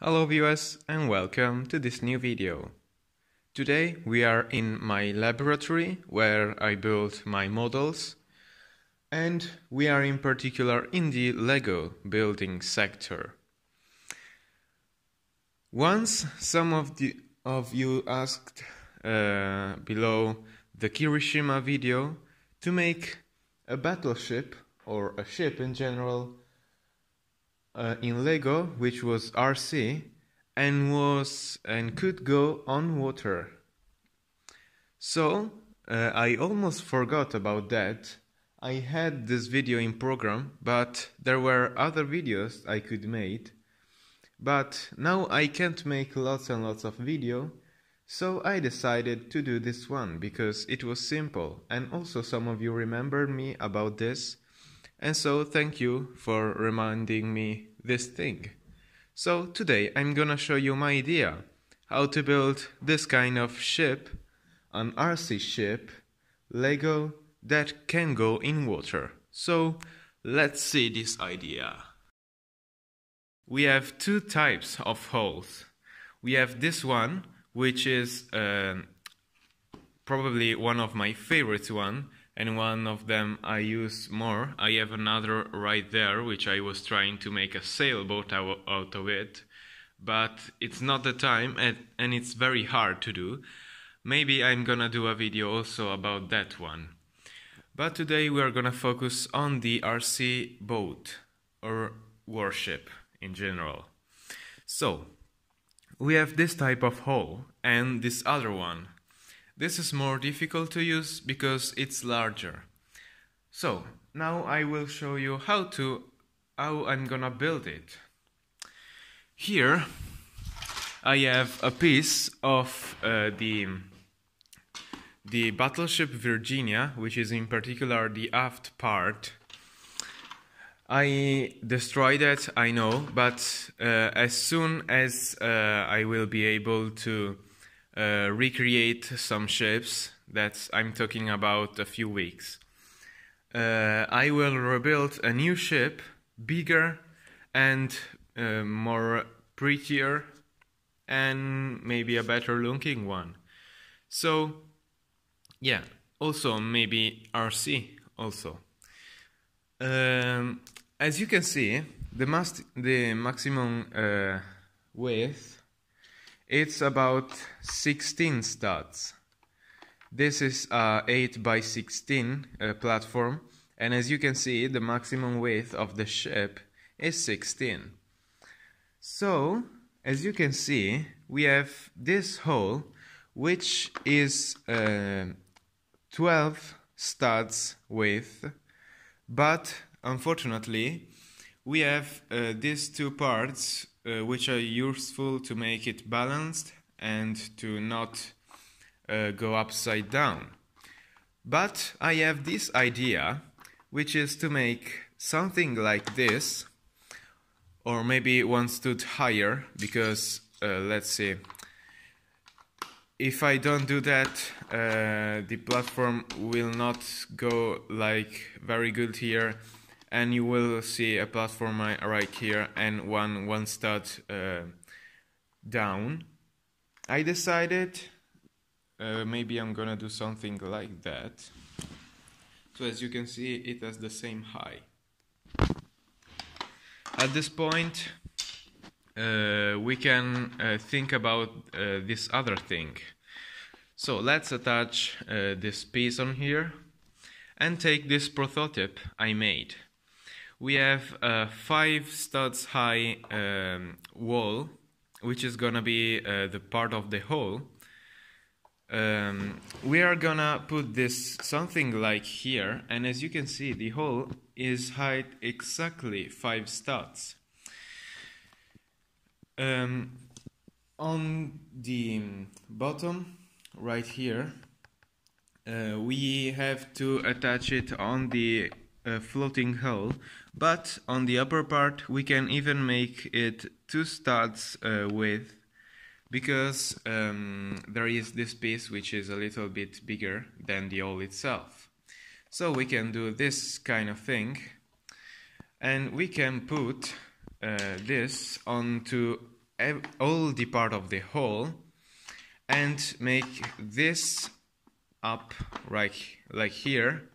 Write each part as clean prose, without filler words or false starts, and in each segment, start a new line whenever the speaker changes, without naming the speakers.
Hello viewers and welcome to this new video. Today we are in my laboratory where I build my models, and we are in particular in the Lego building sector. Once some of you asked below the Kirishima video to make a battleship or a ship in general in Lego, which was RC and could go on water. So I almost forgot about that. I had this video in program, but there were other videos I could make. But now I can't make lots and lots of video, so I decided to do this one because it was simple, and also some of you remembered me about this. And so thank you for reminding me this thing. So today I'm gonna show you my idea how to build this kind of ship, an RC ship, Lego that can go in water. So let's see this idea. We have two types of hulls. We have this one, which is probably one of my favorite one, and one of them I use more. I have another right there, which I was trying to make a sailboat out of it, but it's not the time, and it's very hard to do. Maybe I'm gonna do a video also about that one. But today we are gonna focus on the RC boat, or warship in general. So, we have this type of hull, and this other one. This is more difficult to use because it's larger. So now I will show you how I'm gonna build it. Here I have a piece of the battleship Virginia, which is in particular the aft part. I destroyed it, I know, but as soon as I will be able to recreate some ships, that I'm talking about a few weeks, I will rebuild a new ship, bigger and more prettier, and maybe a better looking one. So yeah, also maybe RC also. As you can see, the maximum width, it's about 16 studs. This is a 8x16 platform, and as you can see, the maximum width of the ship is 16. So, as you can see, we have this hull, which is 12 studs width, but unfortunately, we have these two parts which are useful to make it balanced and to not go upside down. But I have this idea, which is to make something like this, or maybe one stud higher, because let's see, if I don't do that, the platform will not go like very good here, and you will see a platform right here and one stud down. I decided maybe I'm gonna do something like that. So as you can see, it has the same height. At this point, we can think about this other thing. So let's attach this piece on here and take this prototype I made. We have a 5 studs high wall, which is gonna be the part of the hull. We are gonna put this something like here, and as you can see, the hull is height exactly 5 studs. On the bottom, right here, we have to attach it on the floating hull, but on the upper part we can even make it 2 studs width, because there is this piece which is a little bit bigger than the hull itself. So we can do this kind of thing, and we can put this onto all the part of the hole and make this up like here,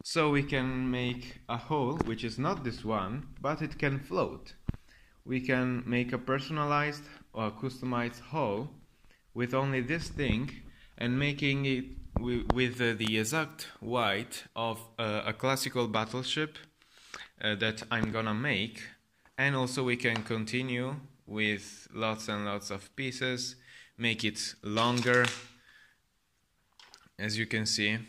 so we can make a hole which is not this one, but it can float. We can make a personalized or customized hole with only this thing and making it with the exact weight of a classical battleship that I'm gonna make. And also we can continue with lots and lots of pieces, make it longer. As you can see,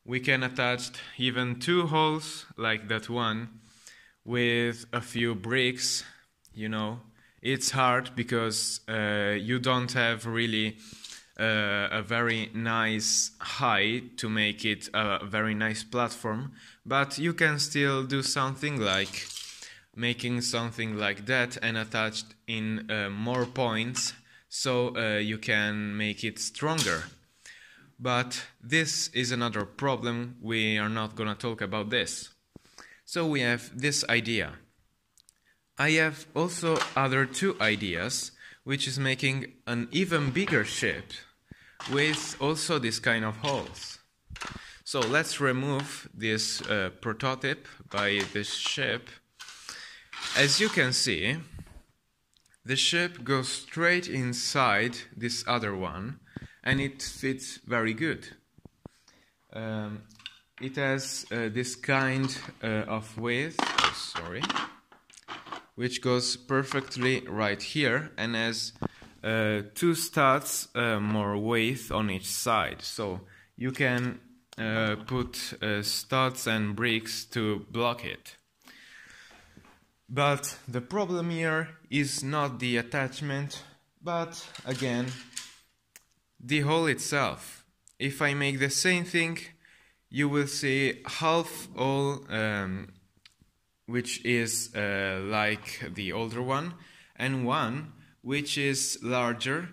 we can attach even 2 holes like that one with a few bricks. You know, it's hard because you don't have really a very nice height to make it a very nice platform, but you can still do something like making something like that and attached in more points, so you can make it stronger. But this is another problem. We are not gonna talk about this. So we have this idea. I have also other 2 ideas, which is making an even bigger ship with also this kind of holes. So let's remove this prototype by this ship. As you can see, the ship goes straight inside this other one and it fits very good. It has this kind of width, which goes perfectly right here and has 2 studs more width on each side. So you can put studs and bricks to block it. But the problem here is not the attachment, but again, the hole itself. If I make the same thing, you will see half hole, which is like the older one, and one which is larger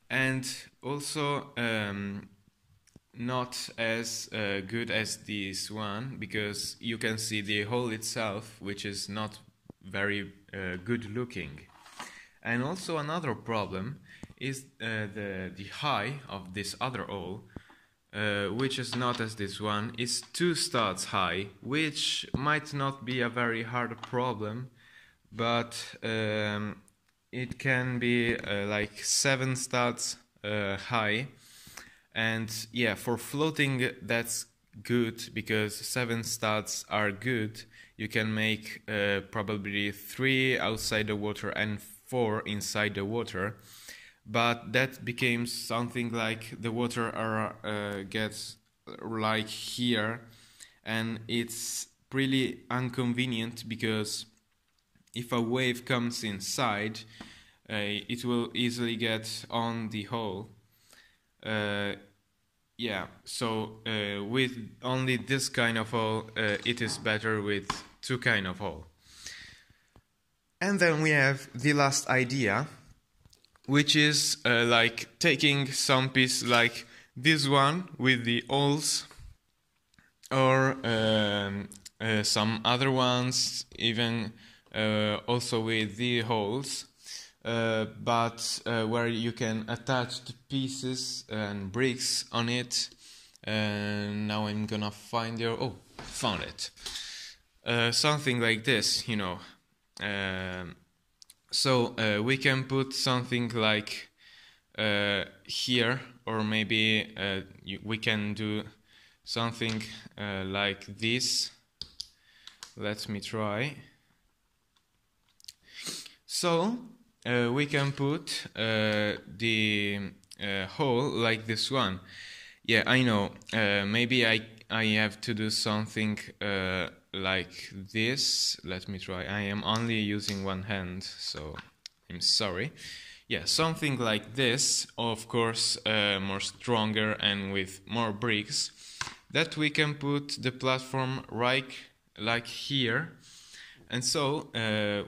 and also not as good as this one, because you can see the hole itself, which is not very good looking. And also another problem is the height of this other hole, which is not as this one, is 2 studs high, which might not be a very hard problem, but it can be like 7 studs high. And yeah, for floating that's good, because 7 studs are good. You can make probably 3 outside the water and 4 inside the water. But that becomes something like the water gets like here, and it's really inconvenient because if a wave comes inside, it will easily get on the hole. Yeah, so with only this kind of hole, it is better with 2 kind of hole. And then we have the last idea, which is like taking some piece like this one with the holes, or some other ones even also with the holes, but where you can attach the pieces and bricks on it. Now I'm gonna find your... oh, found it. Something like this, you know. So we can put something like here, or maybe we can do something like this. Let me try. So we can put the hole like this one. Yeah, I know. Maybe I have to do something like this. Let me try. I am only using one hand, so I'm sorry. Yeah, something like this, of course, more stronger and with more bricks, that we can put the platform right like here. And so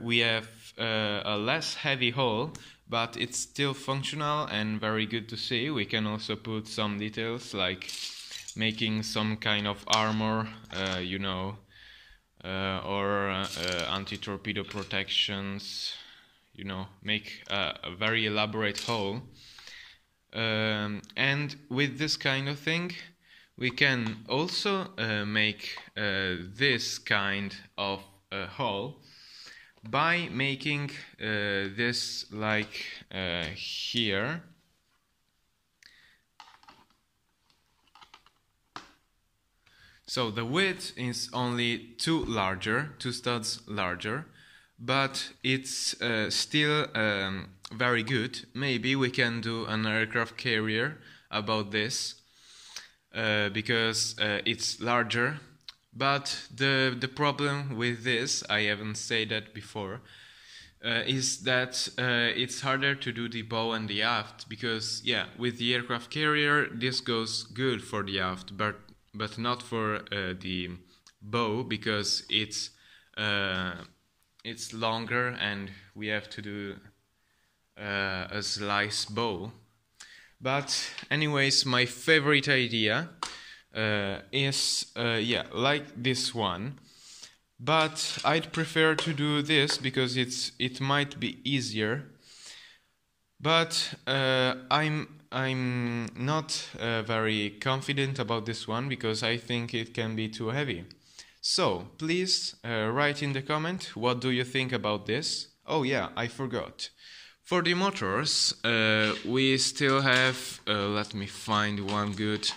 we have a less heavy hole, but it's still functional and very good to see. We can also put some details like making some kind of armor, you know, or anti-torpedo protections, you know, make a very elaborate hole. And with this kind of thing, we can also make this kind of hole by making this like here. So the width is only two studs larger, but it's still very good. Maybe we can do an aircraft carrier about this because it's larger. But the problem with this, I haven't said that before, is that it's harder to do the bow and the aft, because yeah, with the aircraft carrier this goes good for the aft, but not for the bow, because it's longer and we have to do a slice bow. But anyways, my favorite idea is yeah, like this one, but I'd prefer to do this because it might be easier. But I'm not very confident about this one because I think it can be too heavy. So please write in the comment what do you think about this. Oh yeah, I forgot. For the motors, we still have, let me find one good,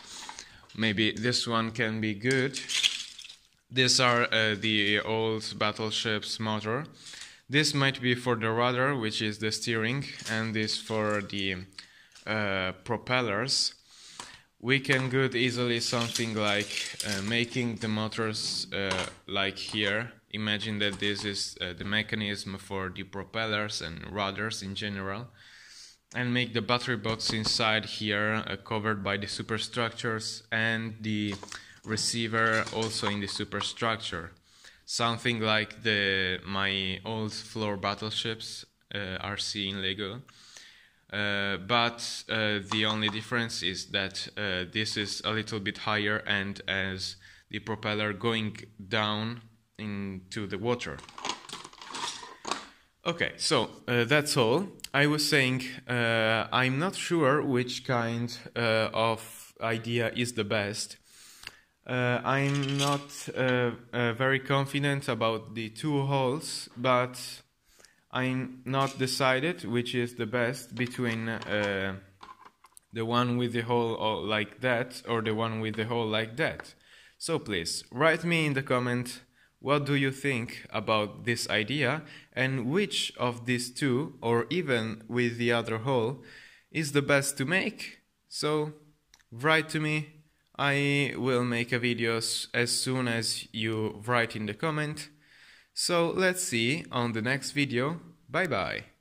maybe this one can be good. These are the old battleship's motor. This might be for the rudder, which is the steering, and this for the propellers. We can good easily something like making the motors like here. Imagine that this is the mechanism for the propellers and rudders in general, and make the battery box inside here covered by the superstructures, and the receiver also in the superstructure. Something like my old floor battleships RC in Lego. But the only difference is that this is a little bit higher and has the propeller going down into the water. Okay, so that's all. I was saying I'm not sure which kind of idea is the best. I'm not very confident about the two holes, but I'm not decided which is the best between the one with the hole like that or the one with the hole like that. So please write me in the comment what do you think about this idea, and which of these two, or even with the other hole, is the best to make. So write to me. I will make a video as soon as you write in the comment. So let's see on the next video. Bye bye.